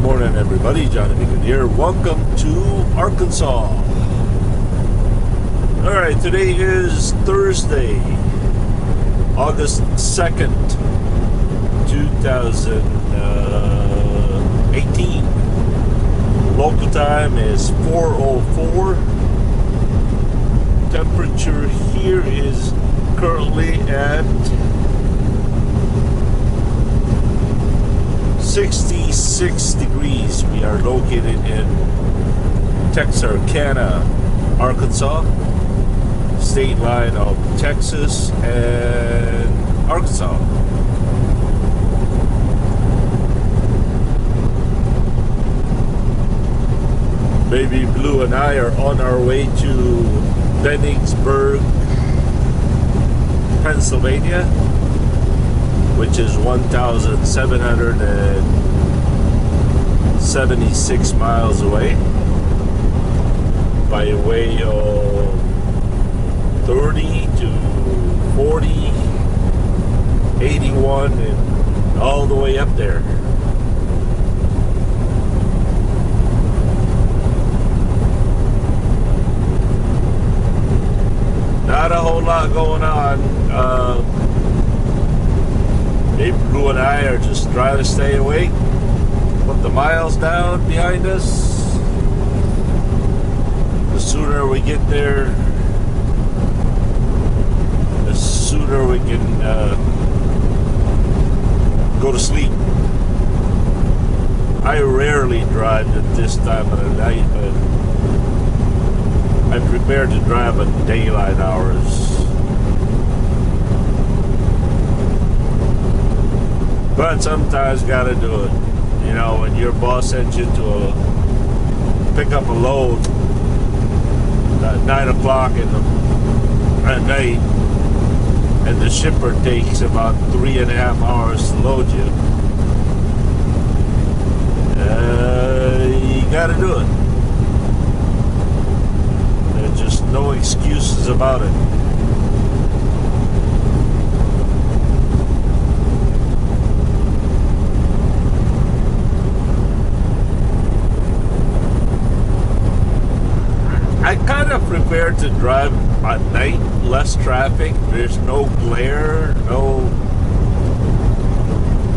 morning, everybody. Johnny Beacon here. Welcome to Arkansas. Alright, today is Thursday, August 2nd, 2018. Local time is 4:04. Temperature here is currently at 66 degrees. We are located in Texarkana, Arkansas, state line of Texas and Arkansas. Baby Blue and I are on our way to Benningsburg, Pennsylvania, which is 1,776 miles away by way of 30 to 40, 81, and all the way up there. Not a whole lot going on. Baby Blue and I are just trying to stay awake, put the miles down behind us. The sooner we get there, the sooner we can go to sleep. I rarely drive at this time of the night, but I'm prepared to drive at daylight hours. But sometimes gotta do it. You know, when your boss sends you to pick up a load at 9 o'clock at night, and the shipper takes about 3.5 hours to load you, you gotta do it. There's just no excuses about it. I kind of prefer to drive at night, less traffic, there's no glare, no,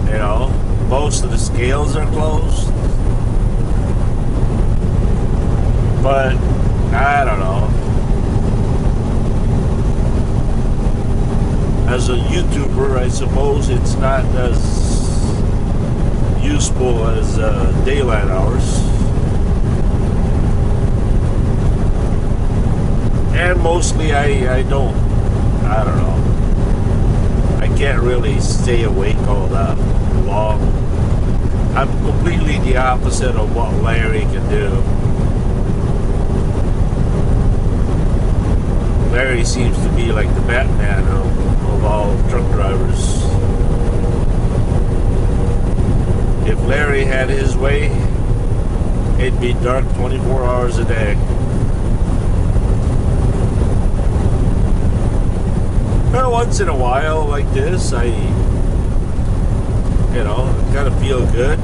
you know, most of the scales are closed. But, I don't know. As a YouTuber, I suppose it's not as useful as daylight hours. And mostly I don't know. I can't really stay awake all that long. I'm completely the opposite of what Larry can do. Larry seems to be like the Batman of all truck drivers. If Larry had his way, it'd be dark 24 hours a day. Well, once in a while like this, I kind of feel good,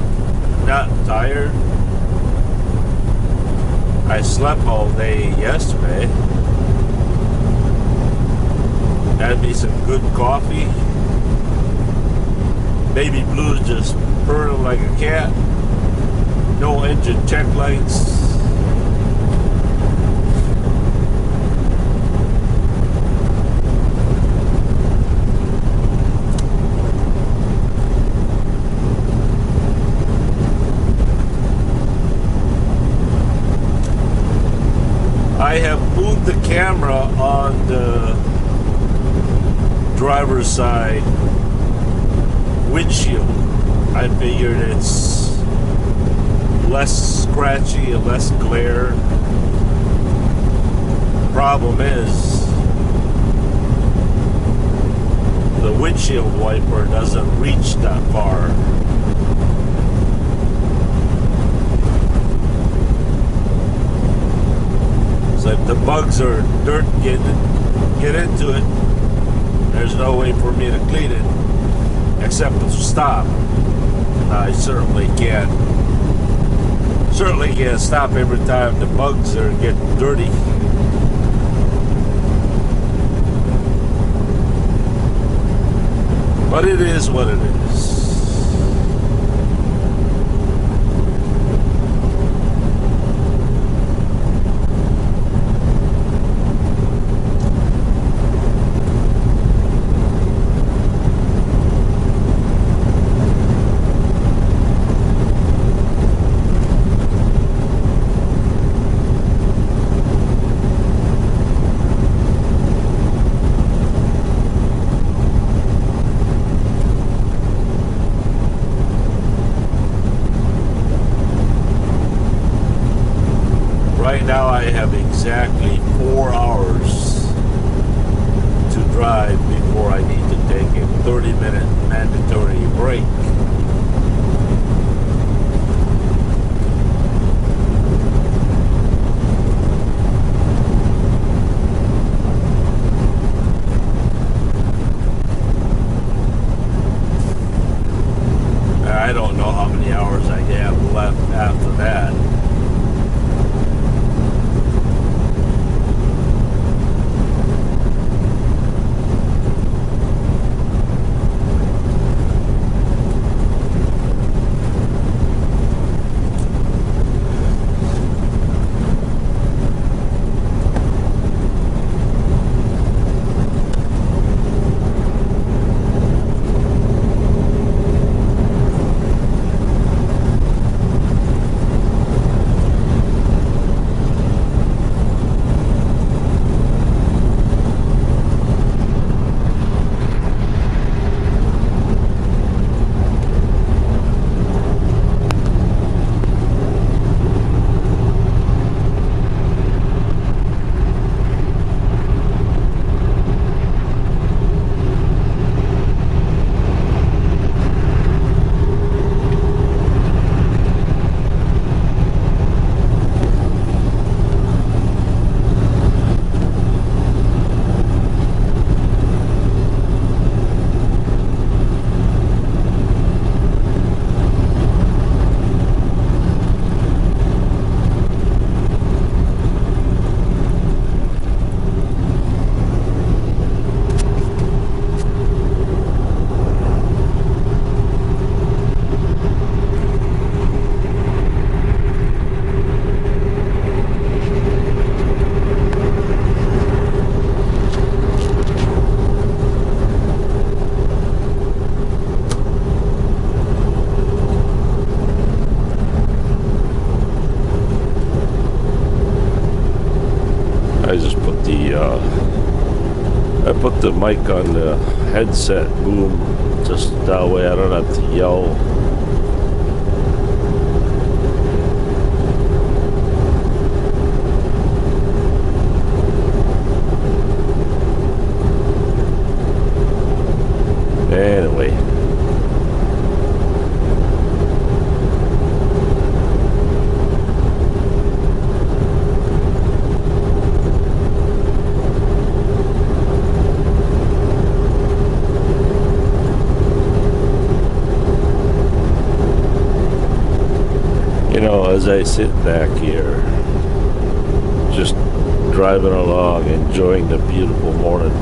not tired. I slept all day yesterday. Had me some good coffee. Baby Blue's just purring like a cat. No engine check lights. I have moved the camera on the driver's side windshield. I figured it's less scratchy and less glare. Problem is, the windshield wiper doesn't reach that far. So if the bugs or dirt get into it, there's no way for me to clean it except to stop. I certainly can't Certainly can't stop every time the bugs are getting dirty. But it is what it is. Right now I have exactly 4 hours to drive before I need to take a 30-minute mandatory break. I don't know how many hours I have left after that. I put the mic on the headset boom just that way I don't have to yell. Anyway. You know, as I sit back here, just driving along, enjoying the beautiful morning.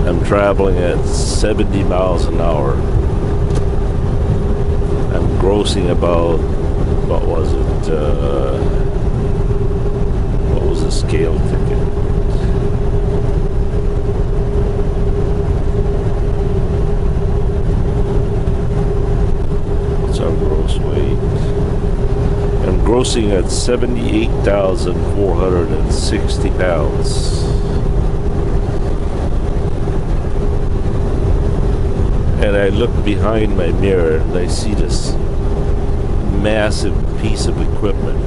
I'm traveling at 70 miles an hour. I'm grossing about, what was it, what was the scale ticket? What's our gross weight? I'm grossing at 78,460 pounds. And I look behind my mirror and I see this massive piece of equipment.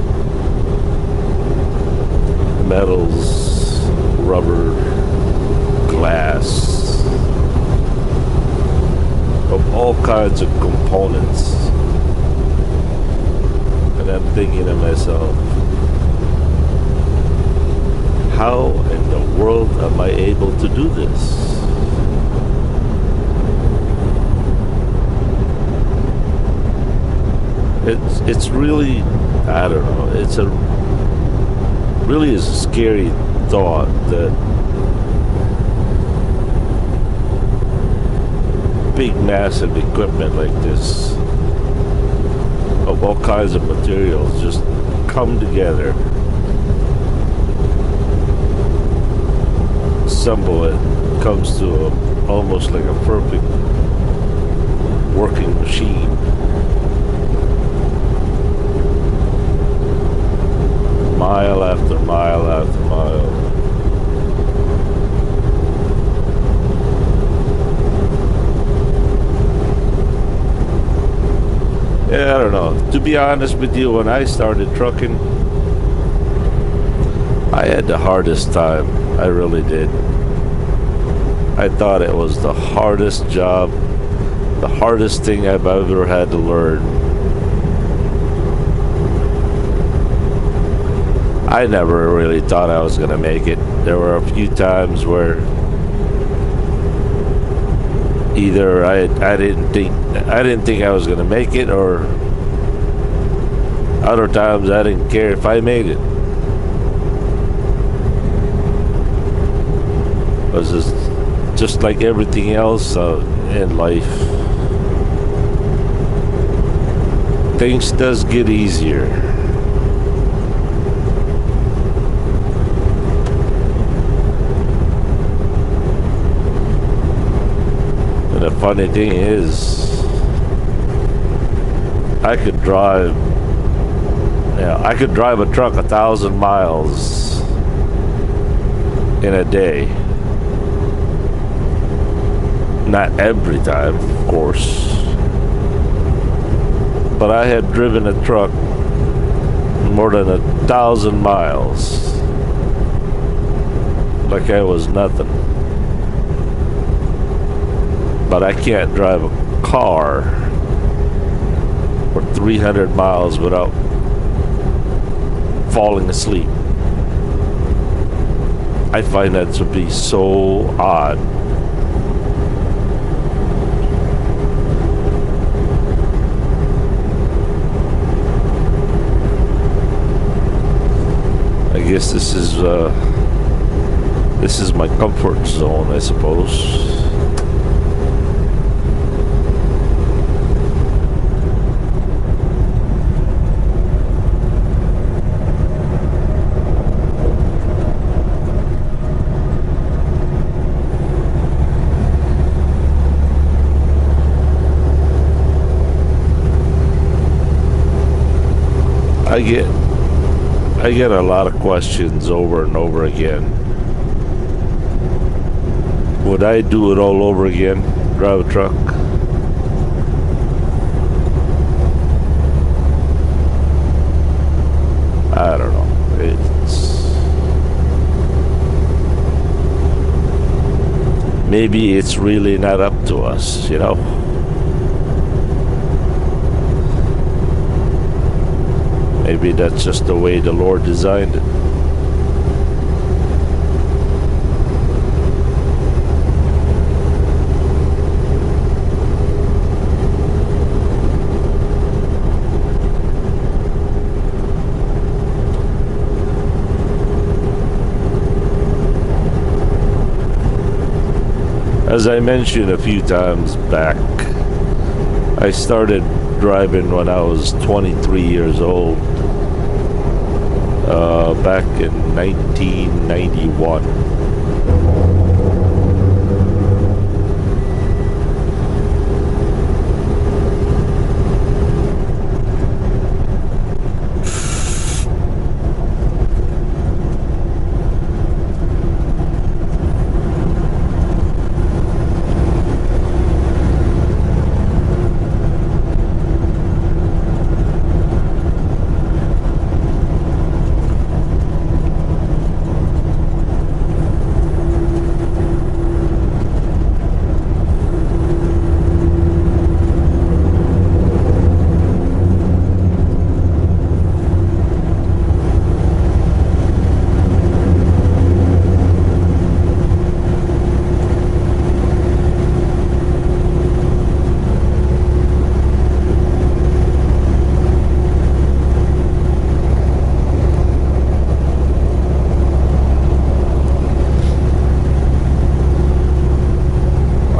Metals, rubber, glass, of all kinds of components. And I'm thinking to myself, how in the world am I able to do this? It's really, I don't know. It's a really is a scary thought that big, massive equipment like this, of all kinds of materials, just come together, assemble it, comes to almost like a perfect working machine. Mile after mile after mile. Yeah, I don't know. To be honest with you, when I started trucking, I had the hardest time. I really did. I thought it was the hardest job, the hardest thing I've ever had to learn. I never really thought I was going to make it. There were a few times where either I didn't think I was going to make it, or other times I didn't care if I made it. It was just like everything else in life. Things does get easier. The funny thing is, I could drive a truck 1,000 miles in a day. Not every time, of course, but I had driven a truck more than 1,000 miles like I was nothing. But I can't drive a car for 300 miles without falling asleep. I find that to be so odd. I guess this is my comfort zone, I suppose. I get a lot of questions over and over again. Would I do it all over again? Drive a truck? I don't know. Maybe it's really not up to us, you know? Maybe that's just the way the Lord designed it. As I mentioned a few times back, I started driving when I was 23 years old. Back in 1991.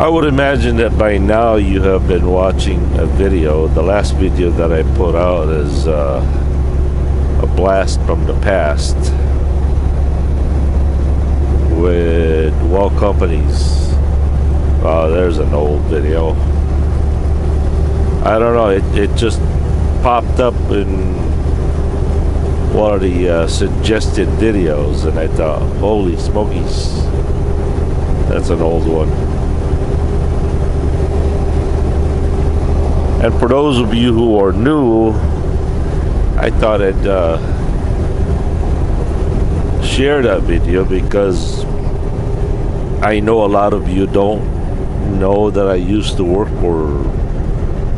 I would imagine that by now you have been watching a video. The last video that I put out is a blast from the past with Well Companies. There's an old video. I don't know, it just popped up in one of the suggested videos, and I thought, holy smokies, that's an old one. And for those of you who are new, I thought I'd share that video, because I know a lot of you don't know that I used to work for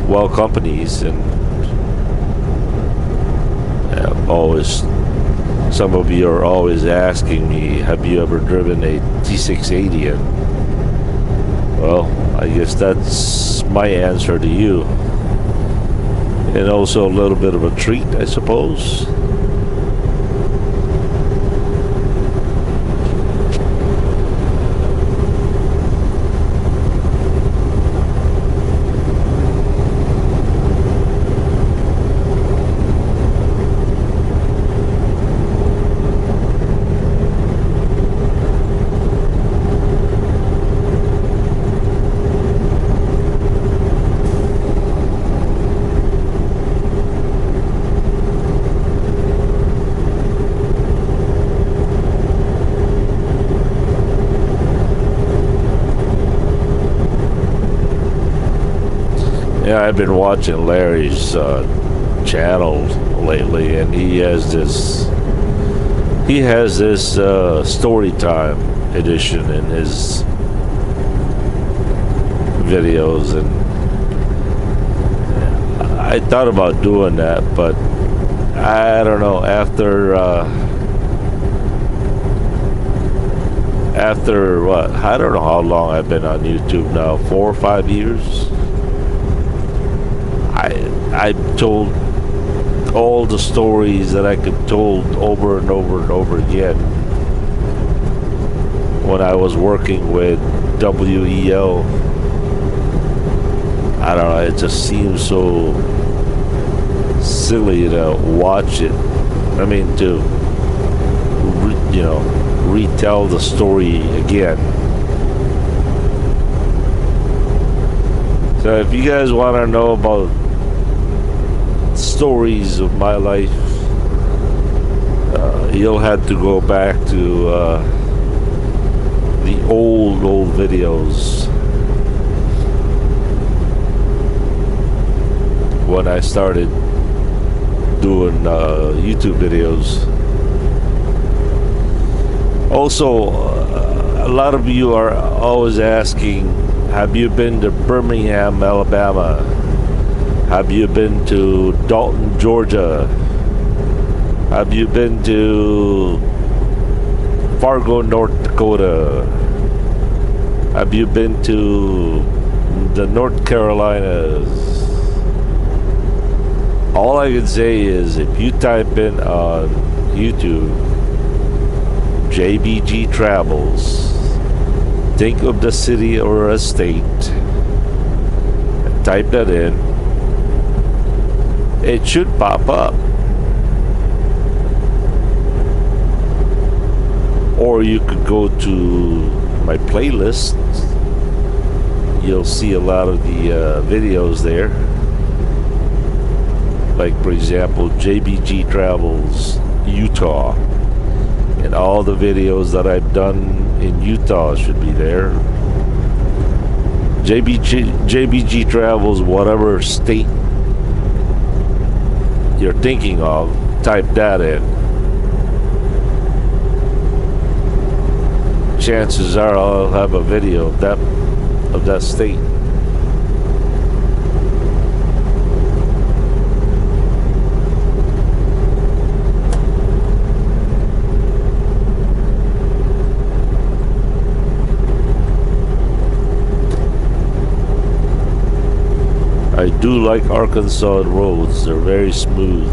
Well Companies, and always, some of you are always asking me, have you ever driven a T680? And well, I guess that's my answer to you, and also a little bit of a treat, I suppose. Yeah, I've been watching Larry's channel lately, and he has this story time edition in his videos, and I thought about doing that, but I don't know, after what, I don't know how long I've been on YouTube now, 4 or 5 years. I've told all the stories that I could told over and over and over again when I was working with WEL. I don't know, it just seems so silly to watch it. I mean, to retell the story again. So if you guys want to know about stories of my life, you'll have to go back to the old videos when I started doing YouTube videos. Also, a lot of you are always asking, have you been to Birmingham, Alabama? Have you been to Dalton, Georgia? Have you been to Fargo, North Dakota? Have you been to the North Carolinas? All I can say is, if you type in on YouTube JBG Travels, think of the city or a state, type that in, it should pop up. Or you could go to my playlist. You'll see a lot of the videos there. Like, for example, JBG Travels Utah. And all the videos that I've done in Utah should be there. JBG Travels, whatever state you're thinking of, type that in. Chances are I'll have a video of that state. I do like Arkansas roads. They're very smooth.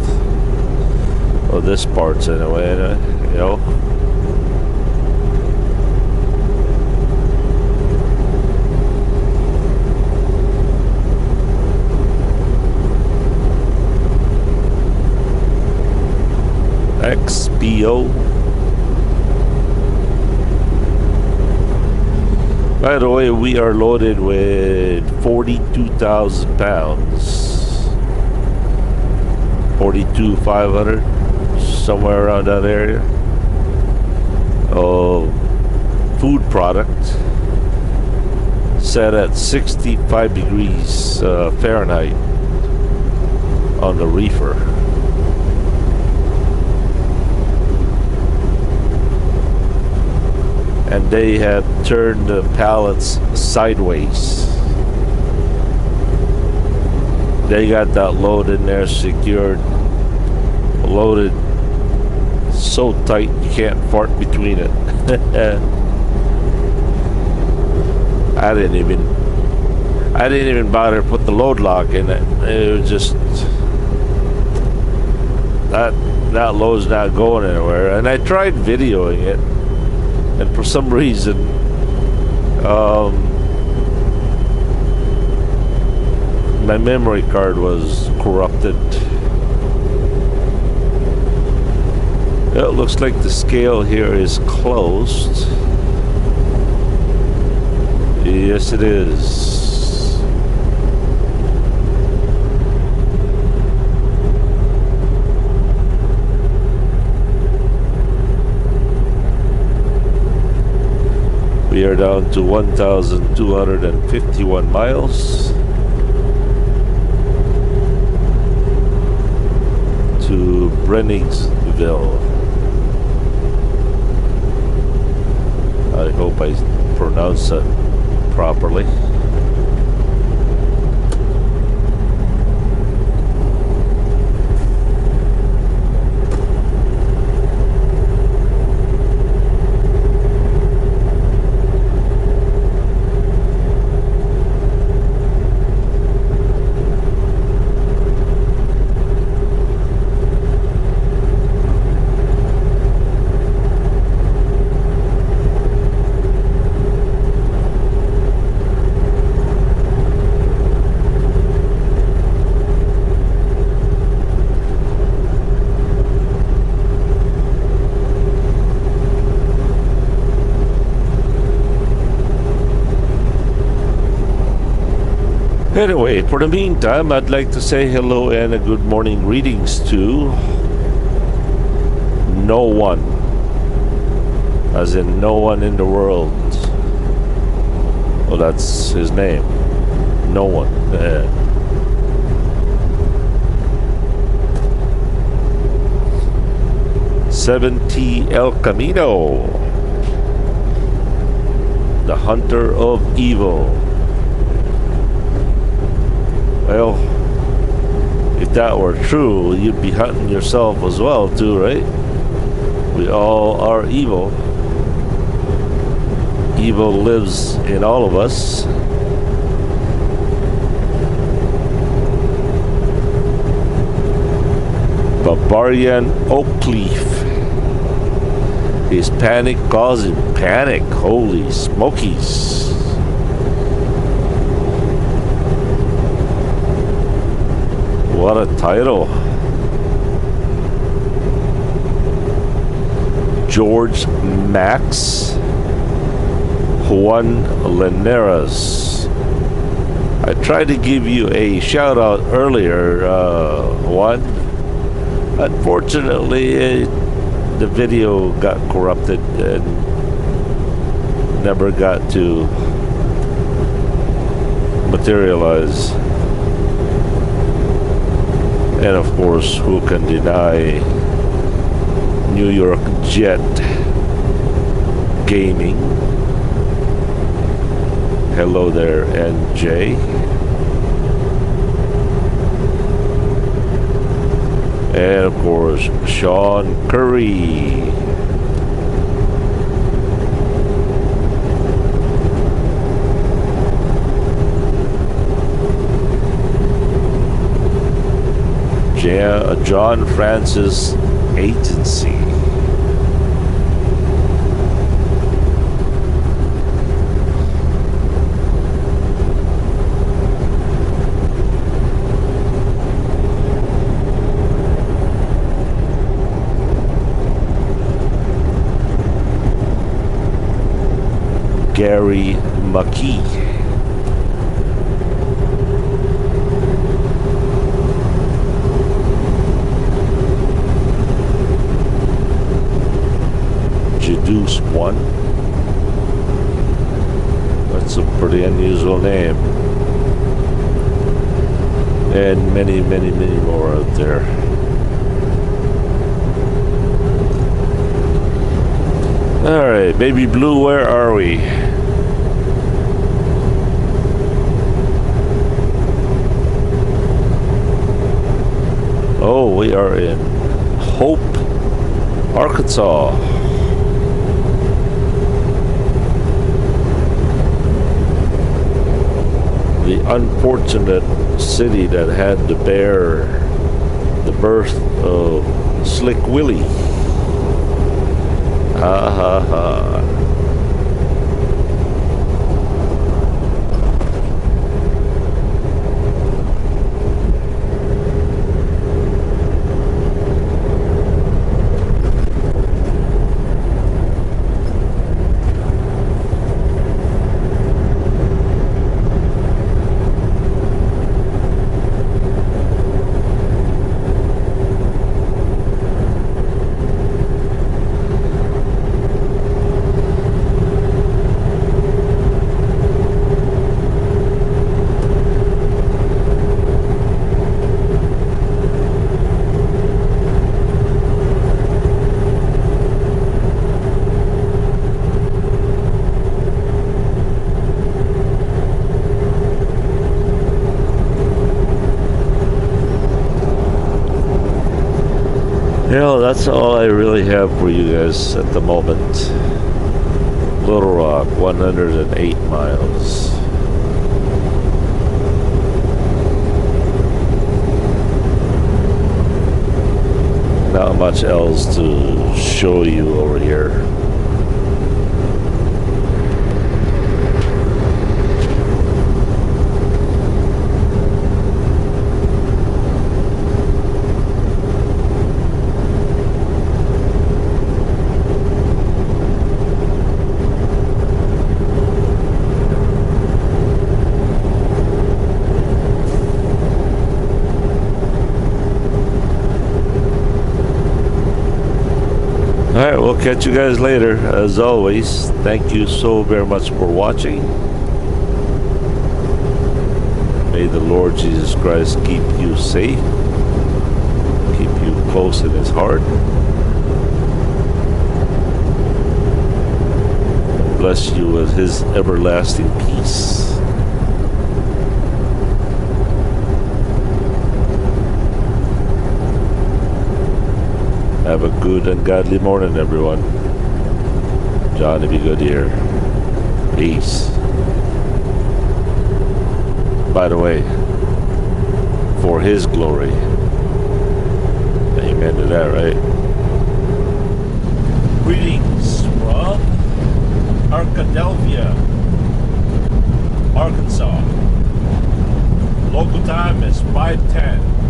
Well, this part's anyway, you know. PO. By the way, we are loaded with 42,000 pounds. 42,500, somewhere around that area. Of food product set at 65 degrees Fahrenheit on the reefer. And they have turned the pallets sideways. They got that load in there secured, loaded so tight you can't fart between it. I didn't even bother to put the load lock in it. It was just that load's not going anywhere. And I tried videoing it, and for some reason my memory card was corrupted. It looks like the scale here is closed. Yes, it is. We are down to 1,251 miles to Brenningsville. I hope I pronounced that properly. Anyway, for the meantime, I'd like to say hello and a good morning greetings to no one, as in no one in the world. Well, that's his name. No one. 70 El Camino, the hunter of evil. Well, if that were true, you'd be hunting yourself as well too, right? We all are evil. Evil lives in all of us. Barbarian Oakleaf. Is panic causing panic? Holy smokies. What a title. George Max Juan Linares. I tried to give you a shout out earlier, Juan. Unfortunately, the video got corrupted and never got to materialize. And of course, who can deny New York Jet Gaming? Hello there, NJ. And of course, Sean Curry. John Francis Agency. Gary McKee. Jaduce 1. That's a pretty unusual name. And many, many, many more out there. Alright, Baby Blue, where are we? Oh, we are in Hope, Arkansas. The unfortunate city that had to bear the birth of Slick Willie. Ha ha ha. You know, that's all I really have for you guys at the moment. Little Rock, 108 miles. Not much else to show you over here. Alright, we'll catch you guys later. As always, thank you so very much for watching. May the Lord Jesus Christ keep you safe, keep you close in His heart, bless you with His everlasting peace. Have a good and godly morning, everyone. Johnny be good here. Peace. By the way, for His glory. Amen to that, right? Greetings from Arkadelphia, Arkansas. Local time is 5:10.